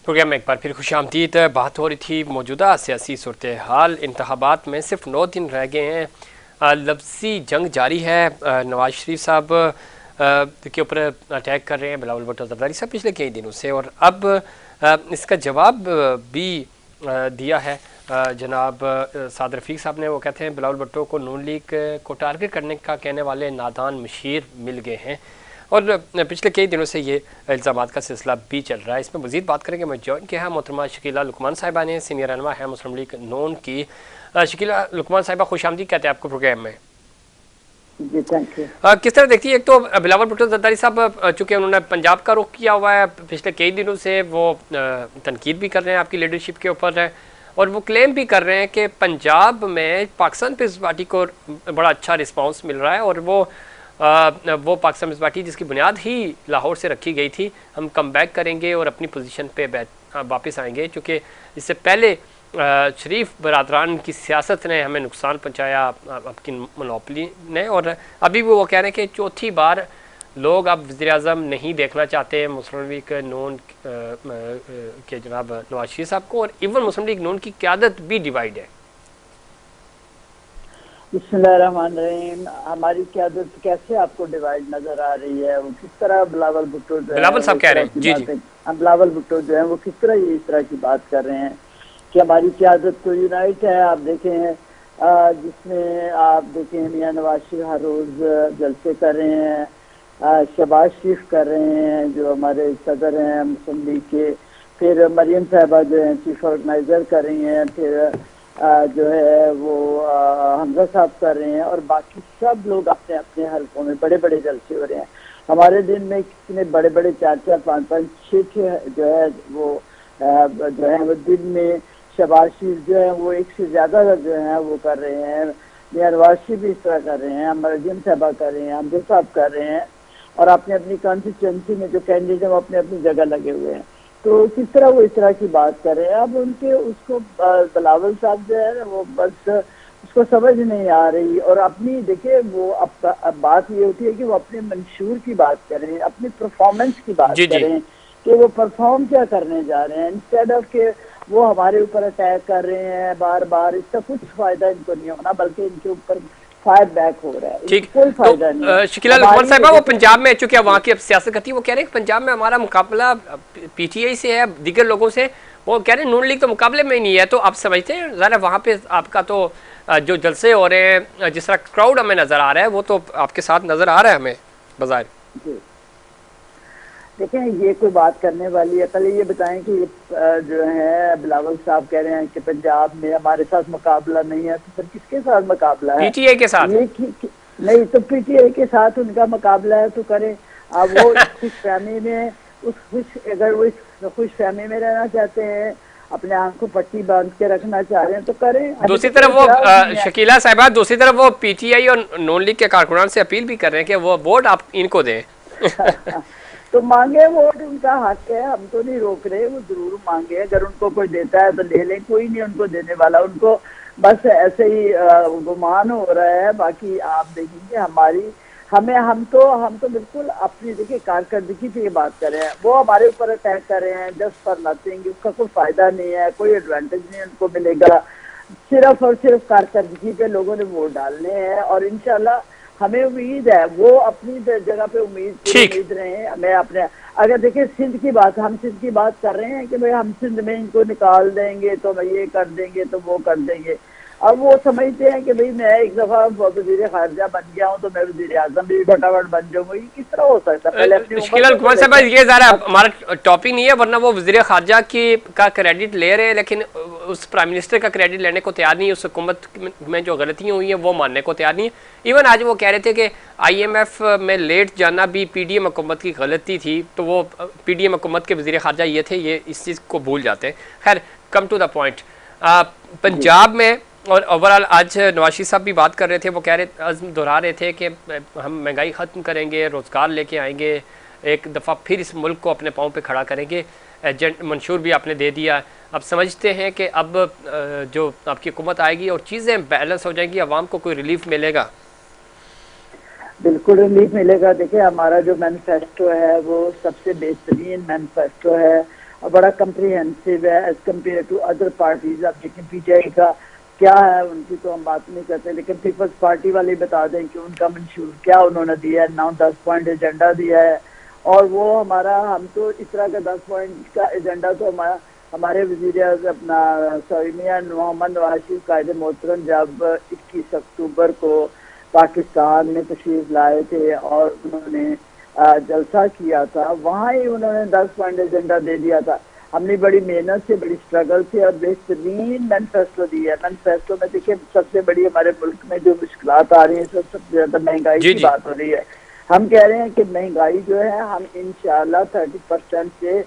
Programme में एक बार फिर खुशामदीद। बात हो रही थी मौजूदा सियासी सूरत हाल, इंतखाबात में सिर्फ 9 दिन रह गए हैं, लफ्ज़ी जंग जारी है। नवाज शरीफ साहब के ऊपर अटैक कर रहे हैं बिलावल भुट्टो ज़रदारी साहब पिछले कई दिनों से, और अब इसका जवाब भी दिया है जनाब साद रफ़ीक साहब ने। वो कहते हैं बिलावल भुट्टो को नून लीग को टारगेट करने का कहने वाले नादान मशीर मिल गए हैं, और पिछले कई दिनों से ये इल्ज़ाम का सिलसिला भी चल रहा है। इसमें मज़ीद बात करेंगे। मैं जॉइन किया है मोहतरमा शकीला लुकमान साहिबा ने, सीनियर रहनुमा है मुस्लिम लीग नून की। शकीला लुकमान साहिबा खुशामदीद कहते हैं आपको प्रोग्राम में। जी थैंक यू। किस तरह देखती है, एक तो बिलावल भुट्टो ज़रदारी साहब चूँकि उन्होंने पंजाब का रुख किया हुआ है, पिछले कई दिनों से वो तनकीद भी कर रहे हैं आपकी लीडरशिप के ऊपर है, और वो क्लेम भी कर रहे हैं कि पंजाब में पाकिस्तान पीपल्स पार्टी को बड़ा अच्छा रिस्पॉन्स मिल रहा है, और वो पाकिस्तान पीपल्स पार्टी जिसकी बुनियाद ही लाहौर से रखी गई थी, हम कम बैक करेंगे और अपनी पोजीशन पे वापस आएंगे, क्योंकि इससे पहले शरीफ बरादरान की सियासत ने हमें नुकसान पहुंचाया आपकी मोनोपली ने, और अभी भी वो कह रहे हैं कि चौथी बार लोग अब वज़ीर-ए-आज़म नहीं देखना चाहते मुस्लिम लीग नून के जनाब नवाज शरीफ साहब को, और इवन मुस्लिम लीग नून की क़यादत भी डिवाइड है। बिस्मिल्लाहिर्रहमानिर्रहीम। हमारी क़यादत कैसे आपको डिवाइड नजर आ रही है? वो किस तरह बिलावल भुट्टो बिलावल साहब कह रहे हैं, जी जी, बिलावल भुट्टो जो है वो किस तरह ये इस तरह की बात कर रहे हैं कि हमारी क़यादत तो यूनाइट है। आप देखें जिसमें आप देखें मियां नवाज शरीफ हर रोज जलसे कर रहे हैं, शहबाज शरीफ कर रहे हैं जो हमारे सदर हैं मुस्लिम लीग के, फिर मरियम साहिबा जो है चीफ ऑर्गेनाइजर कर रही हैं, फिर जो है वो हमजा साहब कर रहे हैं, और बाकी सब लोग अपने अपने हल्कों में बड़े बड़े जलसे हो रहे हैं। हमारे दिन में कितने बड़े बड़े 4-4, 5-5, 6 जो है वो जो है वो दिन में शहबाज शरीफ जो है वो एक से ज्यादा जो है वो कर रहे हैं, मियां नवाज शरीफ भी इस तरह कर रहे हैं, मरियम साहबा कर रहे हैं, हमजा साहब कर रहे हैं, और अपने अपनी कॉन्स्टिट्यूंसी में जो कैंडिडेट है वो अपनी अपनी जगह लगे हुए हैं। तो किस तरह वो इस तरह की बात कर रहे हैं? अब उनके उसको बिलावल साहब जो है वो बस उसको समझ नहीं आ रही, और अपनी देखिए वो अब बात ये होती है कि वो अपने मंशूर की बात करें, अपनी परफॉर्मेंस की बात करें कि वो परफॉर्म क्या करने जा रहे हैं, इंस्टेड ऑफ के वो हमारे ऊपर अटैक कर रहे हैं बार बार। इसका कुछ फायदा इनको नहीं होना, बल्कि इनके ऊपर फायर बैक हो रहा है। ठीक, कोई फायदा नहीं। शकीला लुकमान साहिबा वो पंजाब में चूंकि वहाँ की अब सियासत करती है, वो कह रहे हैं कि पंजाब में हमारा मुकाबला पीटीआई से है, दीगर लोगों से। वो कह रहे हैं नून लीग तो मुकाबले में ही नहीं है। तो आप समझते हैं ज़रा वहाँ पे आपका तो जो जलसे हो रहे हैं, जिस तरह क्राउड हमें नज़र आ रहा है, वो तो आपके साथ नज़र आ रहा है हमें बाजार। देखें ये कोई बात करने वाली है? पहले ये बताएं कि जो है बिलावल साहब कह रहे हैं कि पंजाब में हमारे साथ मुकाबला नहीं है, तो फिर किसके साथ मुकाबला है? पीटीआई के साथ। नहीं तो पीटीआई के साथ उनका मुकाबला है तो करें। अब वो खुशफहमी में अगर वो इस खुशफहमी में रहना चाहते हैं, अपने आंख को पट्टी बांध के रखना चाह रहे हैं तो करें। दूसरी तरफ वो शकीला साहिबा, दूसरी तरफ वो पीटीआई और नून लीग के कारकुनान से अपील भी कर रहे हैं कि वो वोट आप इनको दें। तो मांगे वोट, उनका हक है, हम तो नहीं रोक रहे, वो जरूर मांगे। अगर उनको कोई देता है तो ले लें, कोई नहीं उनको देने वाला, उनको बस ऐसे ही गुमान हो रहा है। बाकी आप देखेंगे हम तो बिल्कुल अपनी देखिए कारकर्दगी पे ये बात कर रहे हैं। वो हमारे ऊपर अटैक कर रहे हैं जस्ट फॉर नथिंग, उसका कोई फायदा नहीं है, कोई एडवांटेज नहीं उनको मिलेगा। सिर्फ और सिर्फ कारकर्दगी पे लोगों ने वोट डालने हैं, और इंशाल्लाह हमें उम्मीद है वो अपनी जगह पे उम्मीद रहे हैं। हमें अपने अगर देखिए सिंध की बात, हम सिंध की बात कर रहे हैं कि भाई हम सिंध में इनको निकाल देंगे तो मैं ये कर देंगे तो वो कर देंगे। अब वो समझते हैं कि भाई मैं एक दफा वज़ीर खारजा बन गया हूँ तो मैं वज़ीर आज़म भी फटाफट बन जाऊंगा। ये किस तरह हो सकता है? ये ज़रा हमारा टॉपिक नहीं है, वरना वो वज़ीर खारजा का क्रेडिट ले रहे हैं, लेकिन उस प्राइम मिनिस्टर का क्रेडिट लेने को तैयार नहीं है। उस हुकूमत में जो गलतियाँ हुई हैं वो मानने को तैयार नहीं है। इवन आज वो कह रहे थे कि IMF में लेट जाना भी PDM हुकूमत की गलती थी, तो वो PDM हुकूमत के वज़ीर खारजा ये थे, ये इस चीज़ को भूल जाते हैं। खैर, come to the point. Punjab में और ओवरऑल आज नवाज शरीफ साहब भी बात कर रहे थे, वो कह रहे अज़्म दोहरा रहे थे कि हम महंगाई ख़त्म करेंगे, रोज़गार लेके आएंगे, एक दफ़ा फिर इस मुल्क को अपने पाँव पे खड़ा करेंगे। एजेंट मंशूर भी आपने दे दिया। अब समझते हैं कि अब जो आपकी हुकूमत आएगी और चीज़ें बैलेंस हो जाएंगी, आवाम को कोई रिलीफ मिलेगा? बिल्कुल रिलीफ मिलेगा। देखिए हमारा जो मैनिफेस्टो है वो सबसे बेहतरीन मैनिफेस्टो है और बड़ा कम्प्रिहेंसिव है as compared to other parties. आप देखें पीटीआई का क्या है, उनकी तो हम बात नहीं करते, लेकिन पीपल्स पार्टी वाले बता दें कि उनका मंशूर क्या उन्होंने दिया है। 9-10 पॉइंट एजेंडा दिया है और वो हमारा, हम तो इस तरह का 10 पॉइंट का एजेंडा तो हमारे वजीर अपना मियां मोहम्मद नवाज शरीफ कायदे मोहतरम जब 21 अक्टूबर को पाकिस्तान में तशरीफ लाए थे और उन्होंने जलसा किया था, वहाँ ही उन्होंने 10 पॉइंट एजेंडा दे दिया था। हमने बड़ी मेहनत से, बड़ी स्ट्रगल से और बेहतरीन मैनिफेस्टो दिया है। मैनिफेस्टो में देखिए सबसे बड़ी हमारे मुल्क में जो मुश्किलात आ रही है, सबसे ज्यादा महंगाई जी की जी। बात हो रही है। हम कह रहे हैं कि महंगाई जो है हम इंशाल्लाह 30% से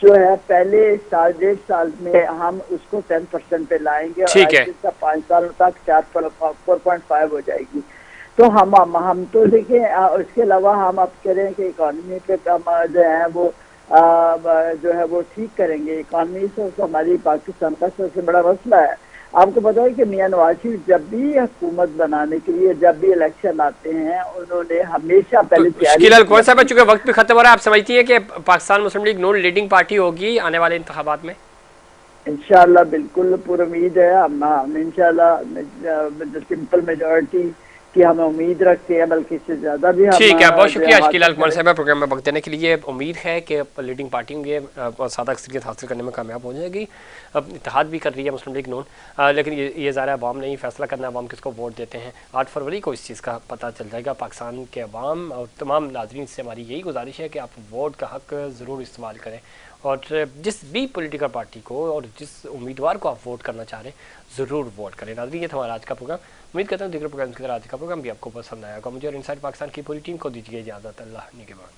जो है पहले साल 1.5 साल में हम उसको 10% पे लाएंगे और ठीक है। आगे से 5 सालों तक 4.5 हो जाएगी। तो हम तो देखिए इसके अलावा हम अब कह रहे हैं कि इकॉनमी पे हम जो है वो जो है वो ठीक करेंगे। इकॉनमी से हमारी पाकिस्तान का सबसे बड़ा मसला है। आपको पता है कि मियां नवाज शरीफ जब भी हुकूमत बनाने के लिए जब भी इलेक्शन आते हैं उन्होंने हमेशा तो पहले शकील तैयारी कौन साहब, की। चूंकि वक्त भी खत्म हो रहा है, आप समझती हैं कि पाकिस्तान मुस्लिम लीग नून लीडिंग पार्टी होगी आने वाले इंतखाबात में? इंशाल्लाह बिल्कुल पूरी उम्मीद है। हम इंशाल्लाह सिंपल मेजॉरिटी की हम उम्मीद रखते हैं, बल्कि इससे ज्यादा भी हम ठीक है, बहुत जो है शुक्रिया शकील हासिल कुमार करें। साहब प्रोग्राम में वक्त देने के लिए। उम्मीद है कि लीडिंग पार्टी होंगे और सादा अक्सरियत हासिल करने में कामयाब हो जाएगी। अब इत्तेहाद भी कर रही है मुस्लिम लीग नून, लेकिन ये ज़ाहिर है अवाम ने ही फैसला करना है अवाम किसको वोट देते हैं। 8 फरवरी को इस चीज़ का पता चल जाएगा। पाकिस्तान के अवाम और तमाम नाजरीन से हमारी यही गुजारिश है कि आप वोट का हक ज़रूर इस्तेमाल करें और जिस भी पॉलिटिकल पार्टी को और जिस उम्मीदवार को आप वोट करना चाह रहे हैं ज़रूर वोट करें। नाज़रीन, ये था हमारा आज का प्रोग्राम। उम्मीद करता हूँ दीगर प्रोग्राम की तरह आज का प्रोग्राम भी आपको पसंद आएगा। मुझे और इनसाइड पाकिस्तान की पूरी टीम को दीजिए इजाज़त। अल्लाह निगहबान।